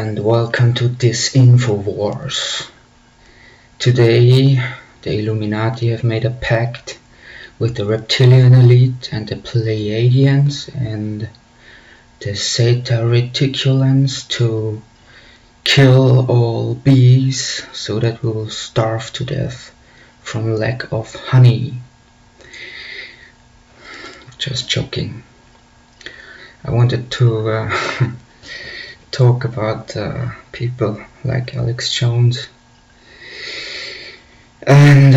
and welcome to this Infowars. Today, the Illuminati have made a pact with the reptilian elite and the Pleiadians and the Zeta Reticulans to kill all bees so that we will starve to death from lack of honey. Just joking. I wanted to talk about people like Alex Jones and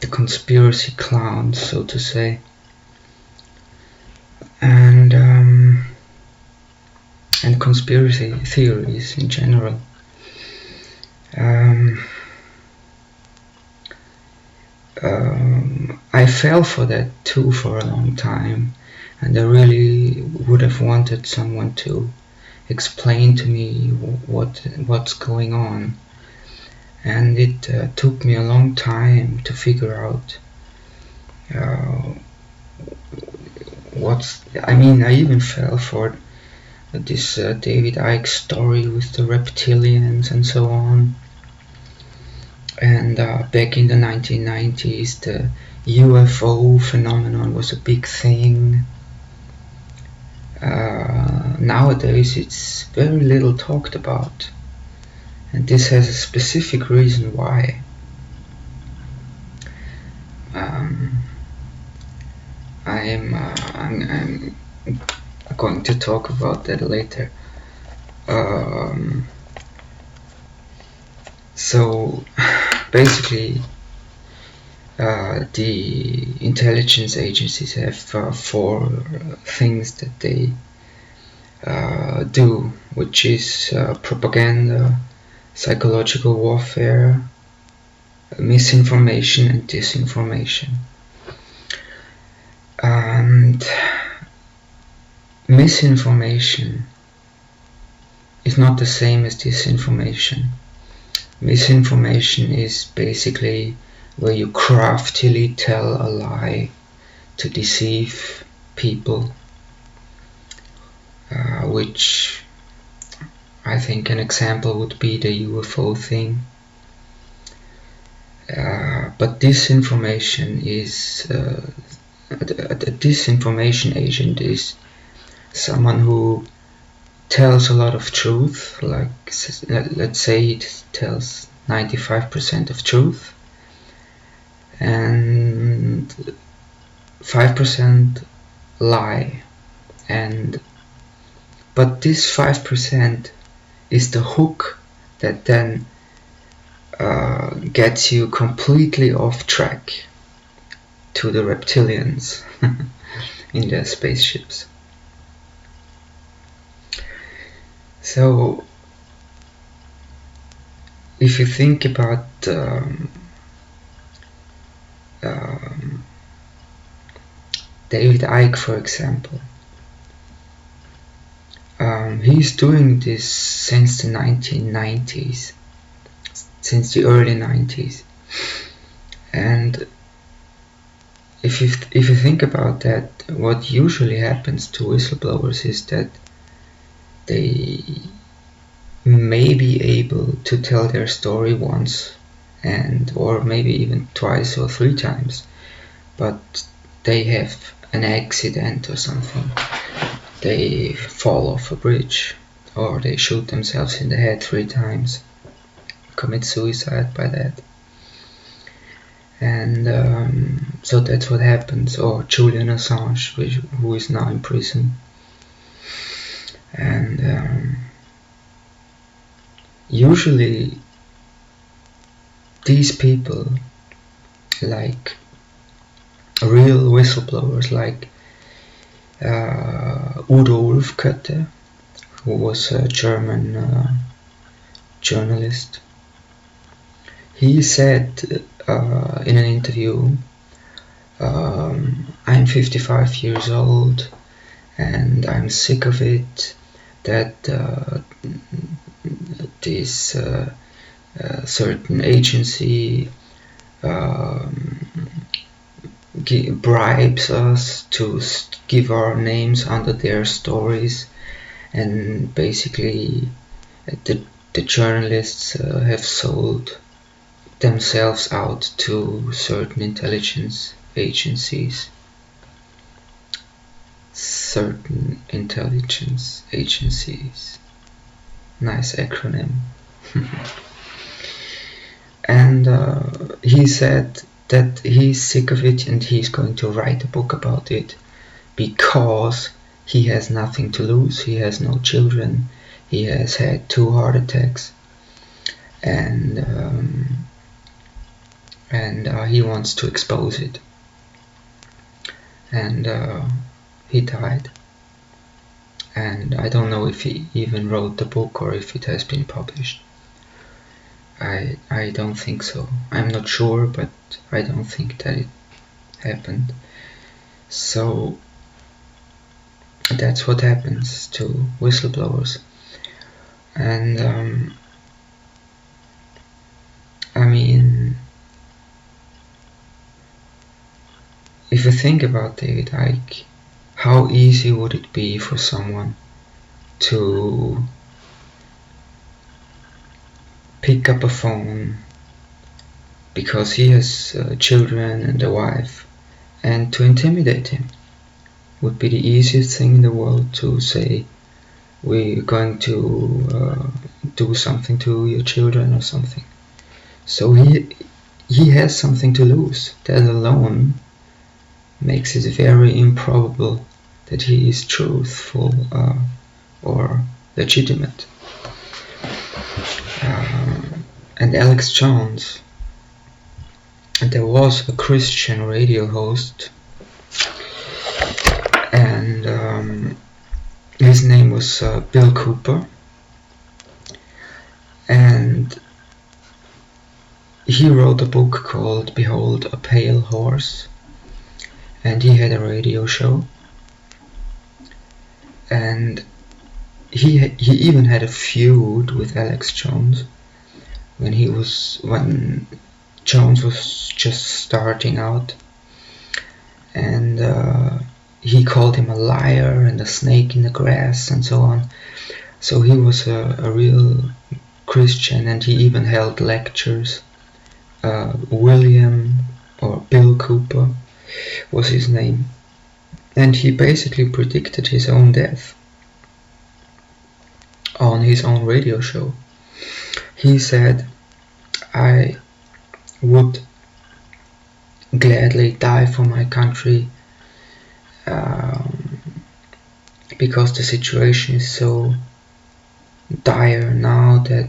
the conspiracy clowns, so to say, and conspiracy theories in general. I fell for that too for a long time, and I really would have wanted someone to explain to me what's going on. And it took me a long time to figure out I even fell for this David Icke story with the reptilians and so on. And back in the 1990s, the UFO phenomenon was a big thing. Nowadays, it's very little talked about, and this has a specific reason why. I'm going to talk about that later. So basically, the intelligence agencies have four things that they do, which is propaganda, psychological warfare, misinformation and disinformation. And misinformation is not the same as disinformation. Misinformation is basically where you craftily tell a lie to deceive people, which I think an example would be the UFO thing. But disinformation is a disinformation agent is someone who tells a lot of truth, like let's say it tells 95% of truth and 5% lie, but this 5% is the hook that then gets you completely off track to the reptilians in their spaceships. So if you think about David Icke, for example, he's doing this since the 1990s, since the early 90s, and if you think about that, what usually happens to whistleblowers is that they may be able to tell their story once or maybe even twice or three times, but they have an accident or something. They fall off a bridge, or they shoot themselves in the head 3 times, commit suicide by that. And so that's what happens. Or Julian Assange, who is now in prison. And usually these people, like real whistleblowers, like Udo Ulfkötte, who was a German journalist, he said in an interview, I'm 55 years old and I'm sick of it that this certain agency bribes us to give our names under their stories, and basically the journalists have sold themselves out to certain intelligence agencies. Nice acronym. And he said that he's sick of it and he's going to write a book about it because he has nothing to lose. He has no children. He has had 2 heart attacks, and he wants to expose it. And he died. And I don't know if he even wrote the book or if it has been published. I don't think so. I'm not sure, but I don't think that it happened. So that's what happens to whistleblowers. And I mean, if you think about it, like, how easy would it be for someone to pick up a phone because he has children and a wife, and to intimidate him? Would be the easiest thing in the world to say, we're going to do something to your children or something. So he has something to lose. That alone makes it very improbable that he is truthful or legitimate. And Alex Jones, there was a Christian radio host, and his name was Bill Cooper, and he wrote a book called Behold a Pale Horse, and he had a radio show, and he even had a feud with Alex Jones when Jones was just starting out, and he called him a liar and a snake in the grass and so on. So he was a real Christian, and he even held lectures. William, or Bill Cooper was his name, and he basically predicted his own death on his own radio show. He said, I would gladly die for my country because the situation is so dire now that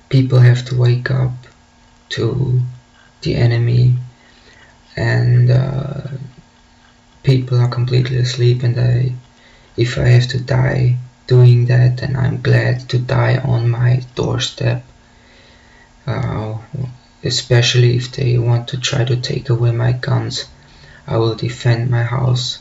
people have to wake up to the enemy, and people are completely asleep, and if I have to die doing that, then I'm glad to die on my doorstep, especially if they want to try to take away my guns. I will defend my house,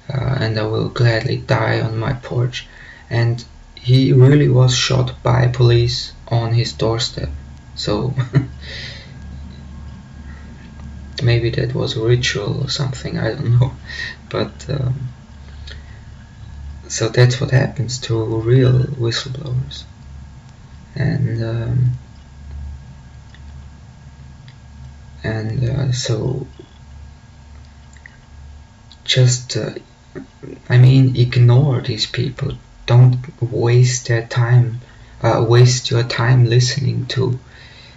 and I will gladly die on my porch. And he really was shot by police on his doorstep. So maybe that was a ritual or something, I don't know. But so that's what happens to real whistleblowers. And so just ignore these people. Don't waste your time listening to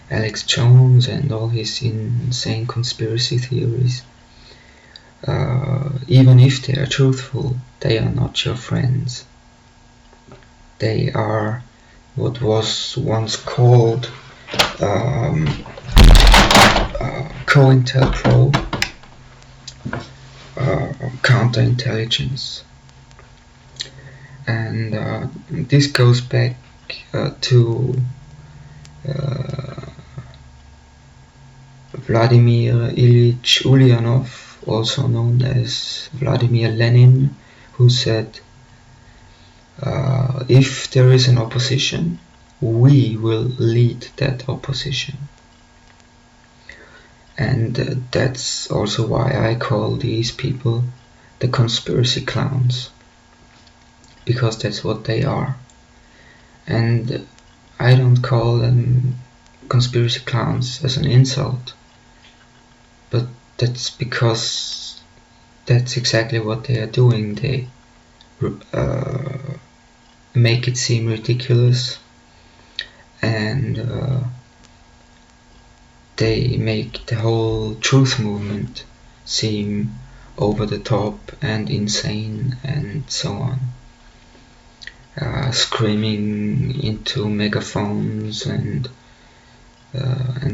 Alex Jones and all his insane conspiracy theories. Even if they are truthful, they are not your friends. They are what was once called COINTELPRO, counterintelligence. And this goes back to Vladimir Ilyich Ulyanov, also known as Vladimir Lenin, who said, if there is an opposition, we will lead that opposition. And that's also why I call these people the conspiracy clowns. because that's what they are. And I don't call them conspiracy clowns as an insult, but that's because that's exactly what they are doing. They make it seem ridiculous, and they make the whole truth movement seem over the top and insane and so on. Screaming into megaphones and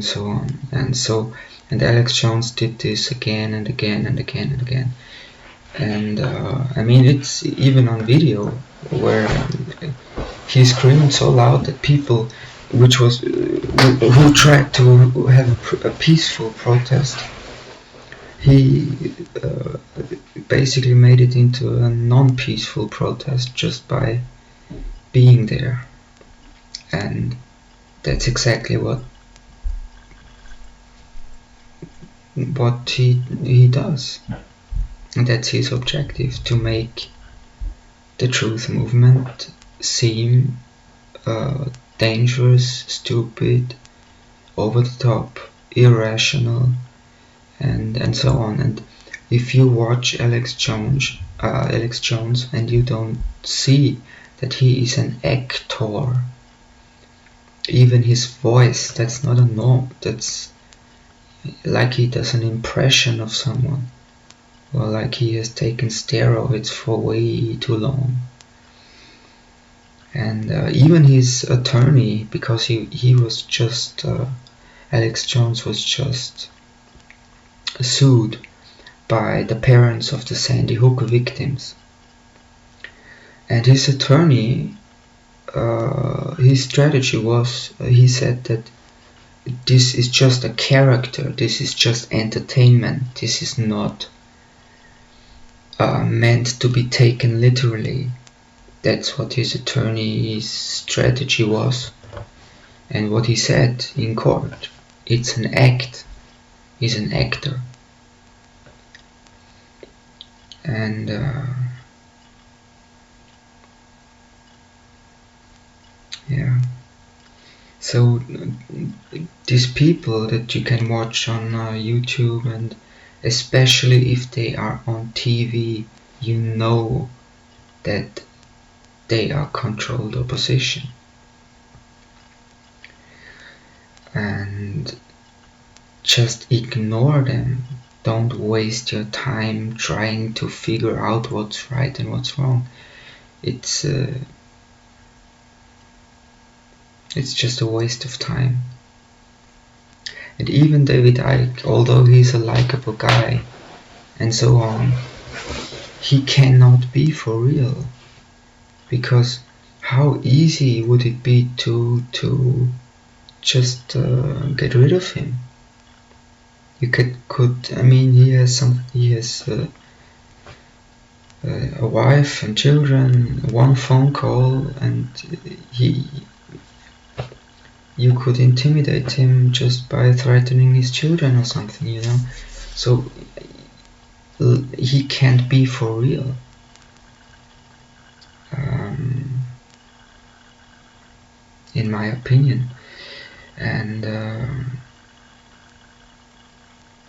so on. And Alex Jones did this again and again and again and again. And I mean, it's even on video where he screamed so loud that people who tried to have a peaceful protest, he basically made it into a non-peaceful protest just by being there. And that's exactly what he does. And that's his objective, to make the truth movement seem dangerous, stupid, over the top, irrational, and so on. And if you watch Alex Jones and you don't see that he is an actor, even his voice, that's not a norm, that's like he does an impression of someone, or like he has taken steroids for way too long. And even his attorney, because he was just Alex Jones was just sued by the parents of the Sandy Hook victims, and his attorney, his strategy was, he said that this is just a character, this is just entertainment, this is not meant to be taken literally. That's what his attorney's strategy was, and what he said in court. It's an act. He's an actor. And yeah. So these people that you can watch on YouTube, and especially if they are on TV, you know that they are controlled opposition. And just ignore them. Don't waste your time trying to figure out what's right and what's wrong. It's just a waste of time. And even David Icke, although he's a likable guy and so on, he cannot be for real. Because how easy would it be to just get rid of him? You could I mean, he has a wife and children, one phone call, and you could intimidate him just by threatening his children or something, you know. So he can't be for real. In my opinion. And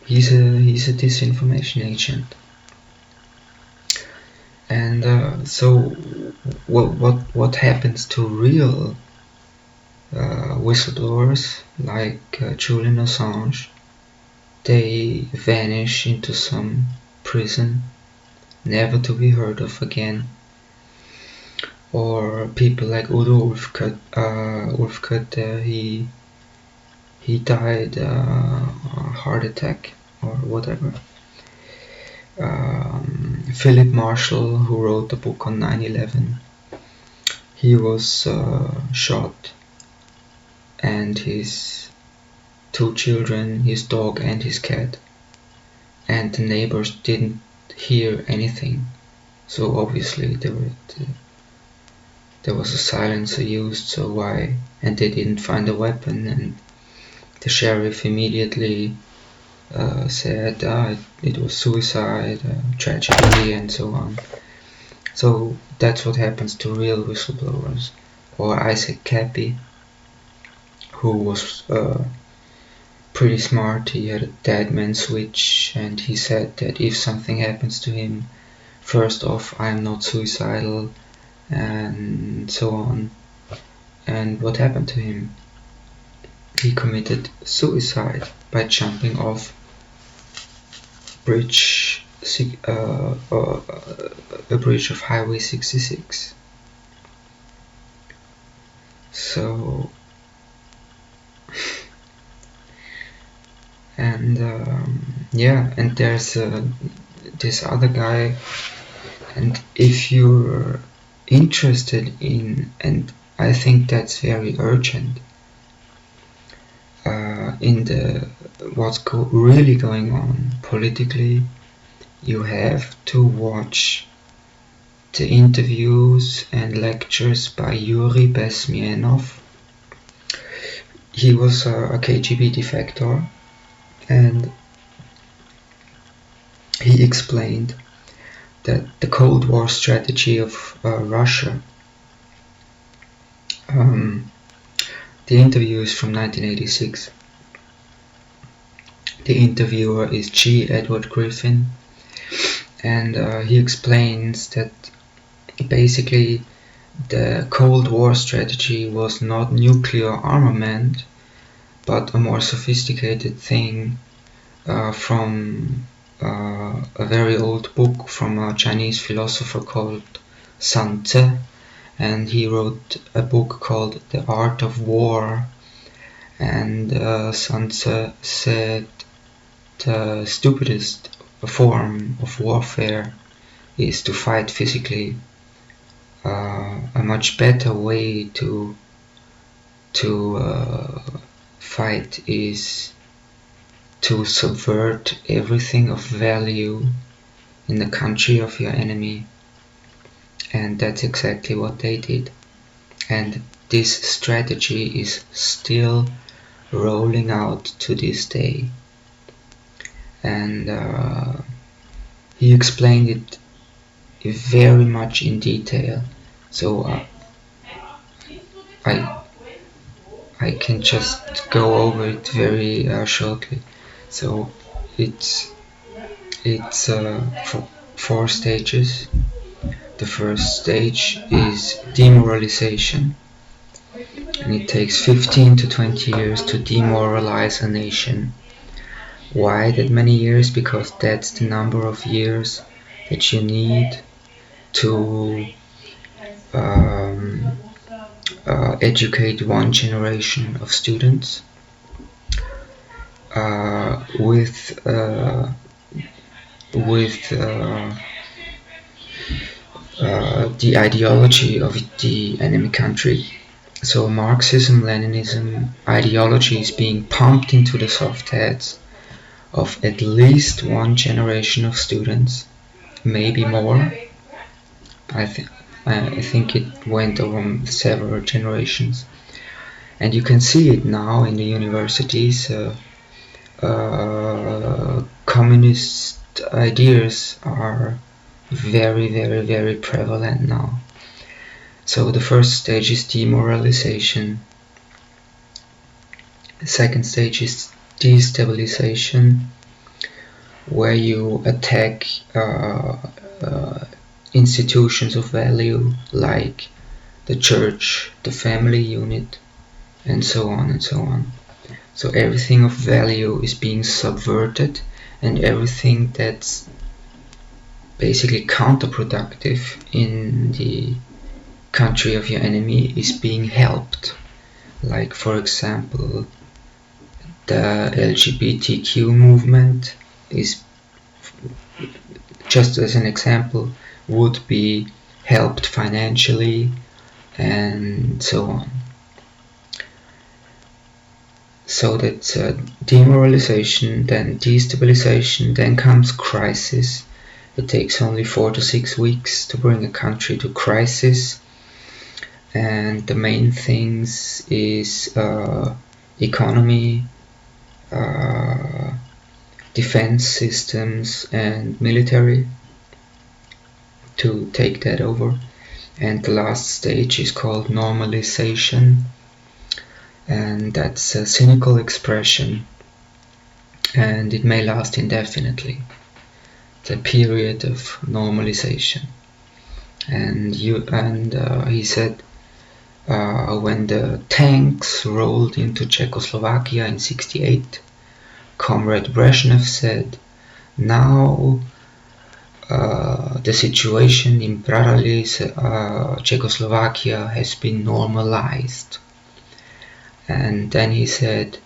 he's a disinformation agent. And so what happens to real whistleblowers like Julian Assange? They vanish into some prison, never to be heard of again. Or people like Udo Ulfkut, he died a heart attack or whatever. Philip Marshall, who wrote the book on 9/11, he was shot, and his 2 children, his dog and his cat, and the neighbors didn't hear anything, so obviously there was a silencer used, so why? And they didn't find a weapon, and the sheriff immediately said it was suicide, tragedy, and so on. So that's what happens to real whistleblowers. Or Isaac Cappy, who was pretty smart. He had a dead man switch, and he said that if something happens to him, first off, I'm not suicidal, and so on. And what happened to him? He committed suicide by jumping off bridge, a bridge of Highway 66. So, and yeah, and there's this other guy, and if you're interested in, and I think that's very urgent, in the what's really going on politically, you have to watch the interviews and lectures by Yuri Bezmenow. He was a KGB defector, and he explained that the Cold War strategy of Russia, the interview is from 1986. The interviewer is G. Edward Griffin, and he explains that basically the Cold War strategy was not nuclear armament, but a more sophisticated thing from a very old book from a Chinese philosopher called Sun Tzu, and he wrote a book called The Art of War, and Sun Tzu said the stupidest form of warfare is to fight physically. A much better way to fight is to subvert everything of value in the country of your enemy, and that's exactly what they did. And this strategy is still rolling out to this day, and he explained it very much in detail, so I can just go over it very shortly. So it's four stages. The first stage is demoralization, and it takes 15 to 20 years to demoralize a nation. Why that many years? Because that's the number of years that you need to educate one generation of students with the ideology of the enemy country. So Marxism-Leninism ideology is being pumped into the soft heads of at least one generation of students, maybe more. I think it went over several generations, and you can see it now in the universities. Communist ideas are very, very, very prevalent now. So the first stage is demoralization. The second stage is destabilization, where you attack institutions of value like the church, the family unit, and so on and so on. So everything of value is being subverted, and everything that's basically counterproductive in the country of your enemy is being helped. Like, for example, the LGBTQ movement is, just as an example, would be helped financially and so on. So that's demoralization, then destabilization, then comes crisis. It takes only 4 to 6 weeks to bring a country to crisis, and the main things is economy, defense systems, and military. to take that over. And the last stage is called normalization, and that's a cynical expression, and it may last indefinitely, the period of normalization. And he said, when the tanks rolled into Czechoslovakia in '68, Comrade Brezhnev said, now the situation in Brarali's Czechoslovakia has been normalized. And then he said,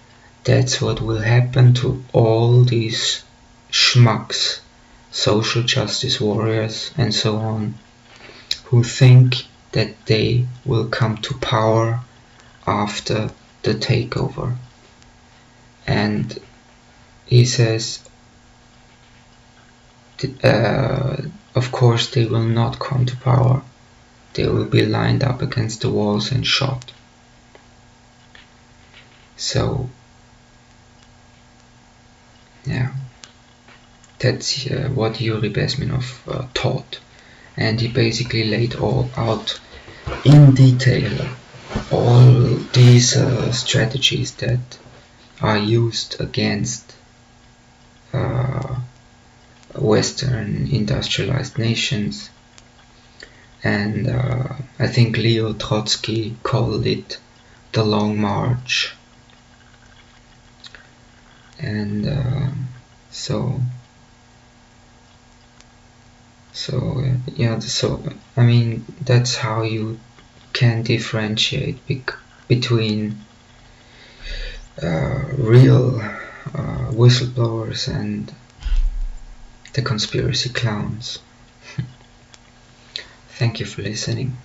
that's what will happen to all these schmucks, social justice warriors and so on, who think that they will come to power after the takeover. And he says, of course they will not come to power. They will be lined up against the walls and shot. So, yeah, that's what Yuri Bezmenov taught. And he basically laid all out in detail all these strategies that are used against Western industrialized nations. And I think Leo Trotsky called it the Long March. And so I mean, that's how you can differentiate between real whistleblowers and the conspiracy clowns. Thank you for listening.